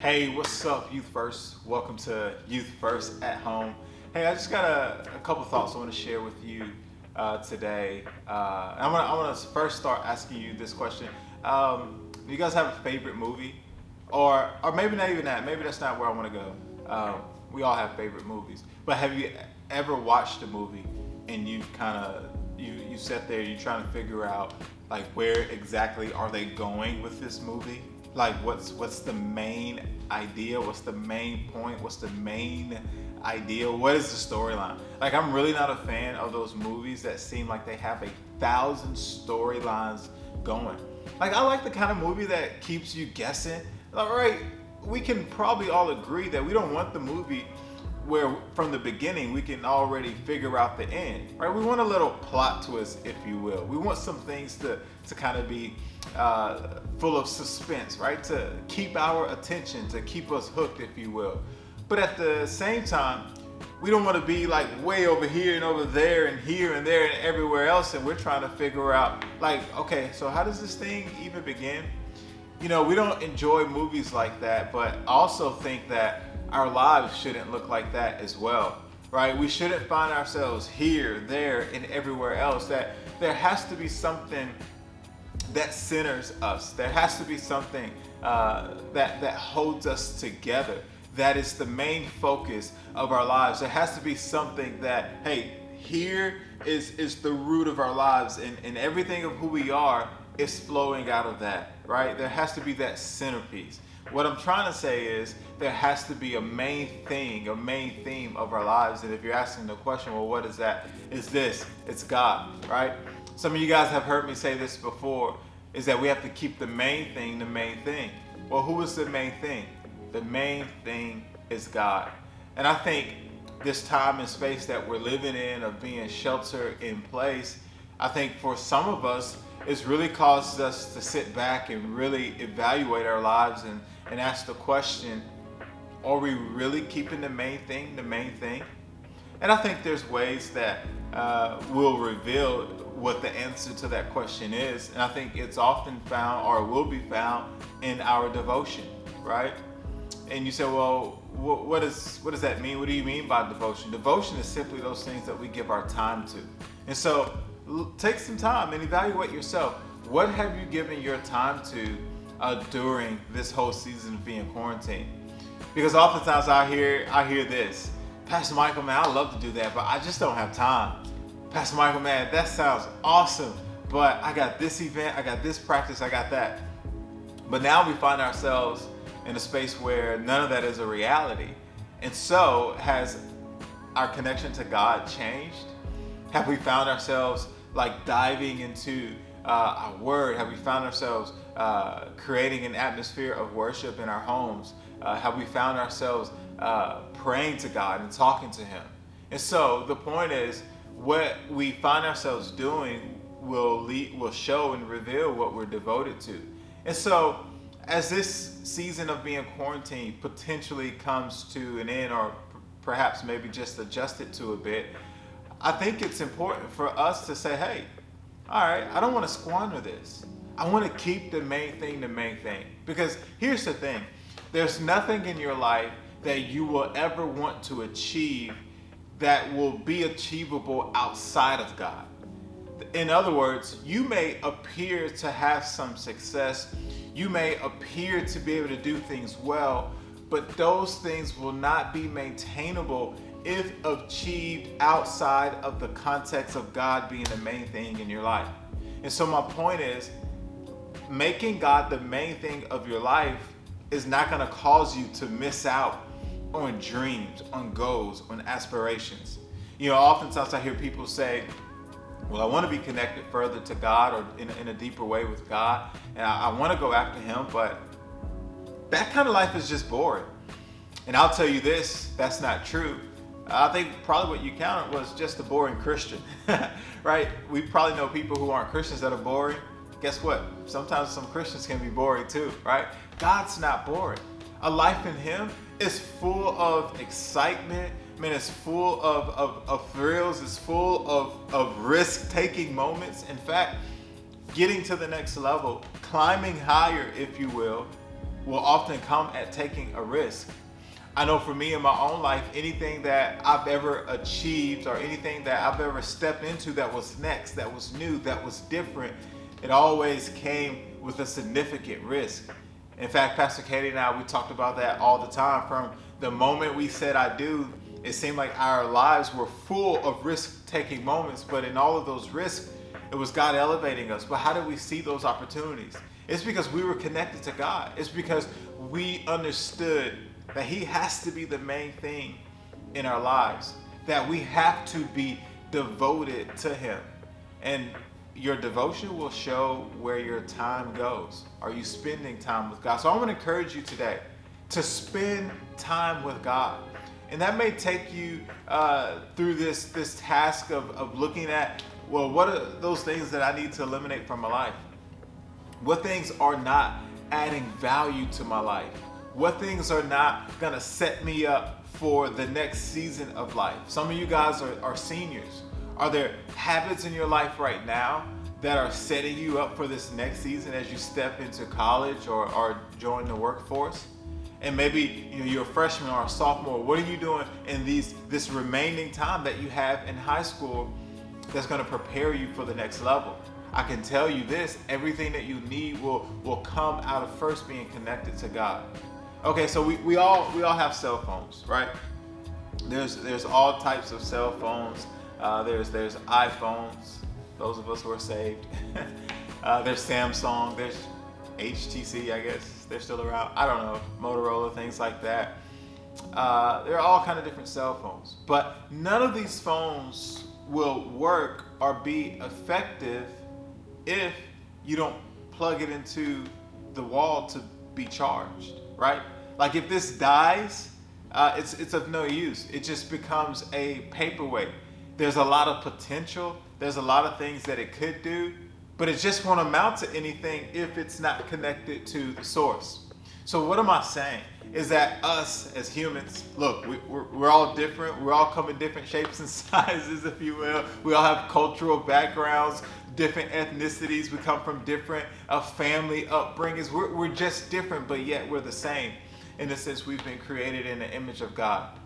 Hey, what's up, Youth First? Welcome to Youth First at Home. Hey, I just got a couple thoughts I want to share with you today. I'm gonna first start asking you this question. Do you guys have a favorite movie, or maybe not even that? Maybe that's not where I want to go. We all have favorite movies, but have you ever watched a movie and you kind of you sat there, you trying to figure out like where exactly are they going with this movie? Like what's the main idea? What's the main point? What's the main idea? What is the storyline? Like, I'm really not a fan of those movies that seem like they have 1,000 storylines going. Like, I like the kind of movie that keeps you guessing. All right, we can probably all agree that we don't want the movie where from the beginning we can already figure out the end, right? We want a little plot twist, if you will. We want some things to kind of be full of suspense, right? To keep our attention, to keep us hooked, if you will. But at the same time, we don't want to be like way over here and over there and here and there and everywhere else, and we're trying to figure out like, okay, so how does this thing even begin? We don't enjoy movies like that, but I also think that our lives shouldn't look like that as well, right? We shouldn't find ourselves here, there, and everywhere else. That there has to be something that centers us. There has to be something that holds us together. That is the main focus of our lives. There has to be something that, hey, here is the root of our lives, and everything of who we are is flowing out of that, right? There has to be that centerpiece. What I'm trying to say is there has to be a main thing, a main theme of our lives. And if you're asking the question, well, what is that? It's God, right? Some of you guys have heard me say this before, is that we have to keep the main thing the main thing. Well, who is the main thing? The main thing is God. And I think this time and space that we're living in, of being sheltered in place, I think for some of us, it's really caused us to sit back and really evaluate our lives and ask the question, are we really keeping the main thing the main thing? And I think there's ways that will reveal what the answer to that question is. And I think it's often found, or will be found, in our devotion, right? And you say, well, what does that mean? What do you mean by devotion? Devotion is simply those things that we give our time to. And so take some time and evaluate yourself. What have you given your time to during this whole season of being quarantined? Because oftentimes I hear this, Pastor Michael, man, I love to do that, but I just don't have time. Pastor Michael, man, that sounds awesome, but I got this event, I got this practice, I got that. But now we find ourselves in a space where none of that is a reality. And so, has our connection to God changed? Have we found ourselves like diving into our word? Have we found ourselves creating an atmosphere of worship in our homes? Have we found ourselves praying to God and talking to Him? And so the point is, what we find ourselves doing will show and reveal what we're devoted to. And so, as this season of being quarantined potentially comes to an end, or perhaps maybe just adjusted to a bit, I think it's important for us to say, hey, all right, I don't want to squander this. I want to keep the main thing the main thing. Because here's the thing, there's nothing in your life that you will ever want to achieve that will be achievable outside of God. In other words, you may appear to have some success, you may appear to be able to do things well, but those things will not be maintainable if achieved outside of the context of God being the main thing in your life. And so my point is, making God the main thing of your life is not going to cause you to miss out on dreams, on goals, on aspirations. Oftentimes I hear people say, well, I want to be connected further to God, or in a deeper way with God, and I want to go after Him, but that kind of life is just boring. And I'll tell you this, that's not true. I think probably what you counted was just a boring Christian, right? We probably know people who aren't Christians that are boring. Guess what? Sometimes some Christians can be boring too, right? God's not boring. A life in Him is full of excitement. Man, it's full of thrills. It's full of risk-taking moments. In fact, getting to the next level, climbing higher, if you will, will often come at taking a risk. I know for me in my own life, anything that I've ever achieved or anything that I've ever stepped into that was next, that was new, that was different, it always came with a significant risk. In fact, Pastor Katie and I, we talked about that all the time. From the moment we said I do, it seemed like our lives were full of risk-taking moments, but in all of those risks, it was God elevating us. But how did we see those opportunities? It's because we were connected to God. It's because we understood that He has to be the main thing in our lives, that we have to be devoted to Him. And your devotion will show where your time goes. Are you spending time with God? So I want to encourage you today to spend time with God. And that may take you through this task of looking at, well, what are those things that I need to eliminate from my life? What things are not adding value to my life? What things are not going to set me up for the next season of life? Some of you guys are seniors. Are there habits in your life right now that are setting you up for this next season as you step into college or join the workforce? And maybe you're a freshman or a sophomore. What are you doing in this remaining time that you have in high school that's going to prepare you for the next level? I can tell you this, everything that you need will come out of first being connected to God. Okay, so we all have cell phones, right? There's all types of cell phones. There's iPhones, those of us who are saved. There's Samsung, there's HTC, I guess they're still around. I don't know, Motorola, things like that. There are all kind of different cell phones, but none of these phones will work or be effective if you don't plug it into the wall to be charged, right? Like if this dies, it's of no use. It just becomes a paperweight. There's a lot of potential. There's a lot of things that it could do, but it just won't amount to anything if it's not connected to the source. So what am I saying? Is that us as humans, look, we're all different. We're all come in different shapes and sizes, if you will. We all have cultural backgrounds, different ethnicities. We come from different family upbringings. We're just different, but yet we're the same. In a sense, we've been created in the image of God.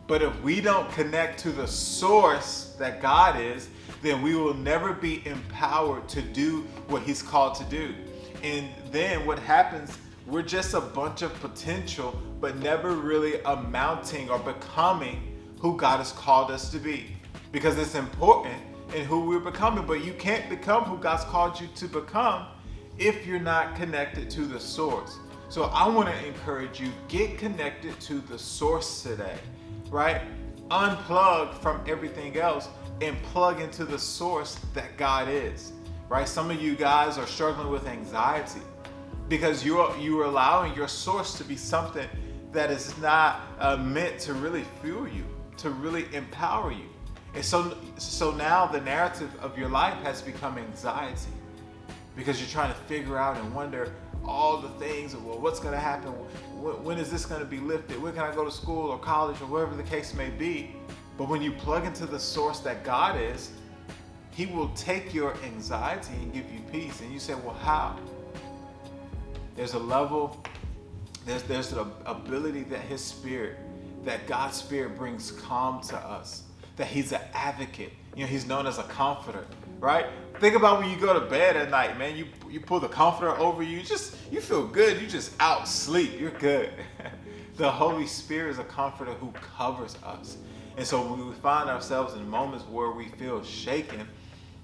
But if we don't connect to the source that God is, then we will never be empowered to do what He's called to do. And then what happens, we're just a bunch of potential, but never really amounting or becoming who God has called us to be. Because it's important in who we're becoming, but you can't become who God's called you to become if you're not connected to the source. So I want to encourage you, get connected to the source today, right? Unplug from everything else and plug into the source that God is, right? Some of you guys are struggling with anxiety because you're allowing your source to be something that is not meant to really fuel you, to really empower you. And so now the narrative of your life has become anxiety because you're trying to figure out and wonder all the things of, well, what's going to happen? When is this going to be lifted? When can I go to school or college or wherever the case may be? But when you plug into the source that God is, He will take your anxiety and give you peace. And you say, well, how? There's a level, there's an ability that His Spirit, that God's Spirit brings calm to us, that He's an advocate. He's known as a comforter, right? Think about when you go to bed at night, man, you pull the comforter over you, you feel good, you just out sleep, you're good. The Holy Spirit is a comforter who covers us. And so when we find ourselves in moments where we feel shaken,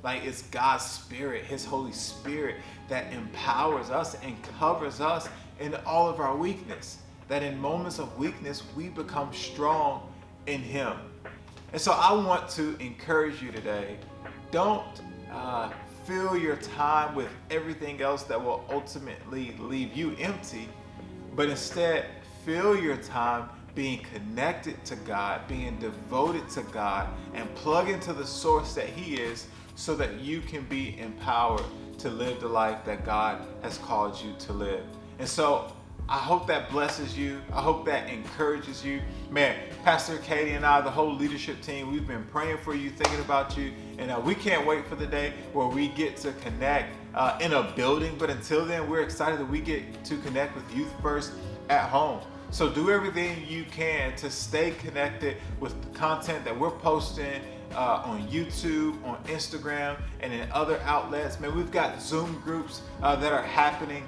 like it's God's Spirit, His Holy Spirit that empowers us and covers us in all of our weakness. That in moments of weakness, we become strong in Him. And so I want to encourage you today, don't fill your time with everything else that will ultimately leave you empty, but instead fill your time being connected to God, being devoted to God, and plug into the source that He is so that you can be empowered to live the life that God has called you to live. And so I hope that blesses you. I hope that encourages you. Man, Pastor Katie and I, the whole leadership team, we've been praying for you, thinking about you, and we can't wait for the day where we get to connect in a building. But until then, we're excited that we get to connect with Youth First at home. So do everything you can to stay connected with the content that we're posting on YouTube, on Instagram, and in other outlets. Man, we've got Zoom groups that are happening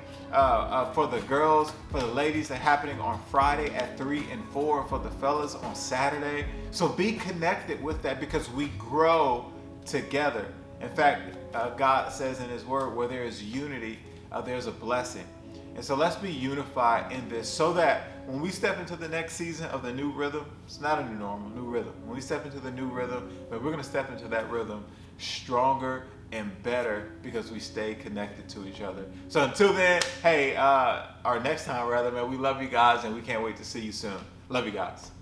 for the girls, for the ladies. They're happening on Friday at 3 and 4, for the fellas on Saturday. So be connected with that, because we grow together. In fact, God says in His Word, where there is unity, there's a blessing. And so let's be unified in this, so that when we step into the next season of the new rhythm, it's not a new normal, new rhythm. When we step into the new rhythm, but we're going to step into that rhythm stronger and better, because we stay connected to each other. So until then, hey, our next time rather, man, we love you guys, and we can't wait to see you soon. Love you guys.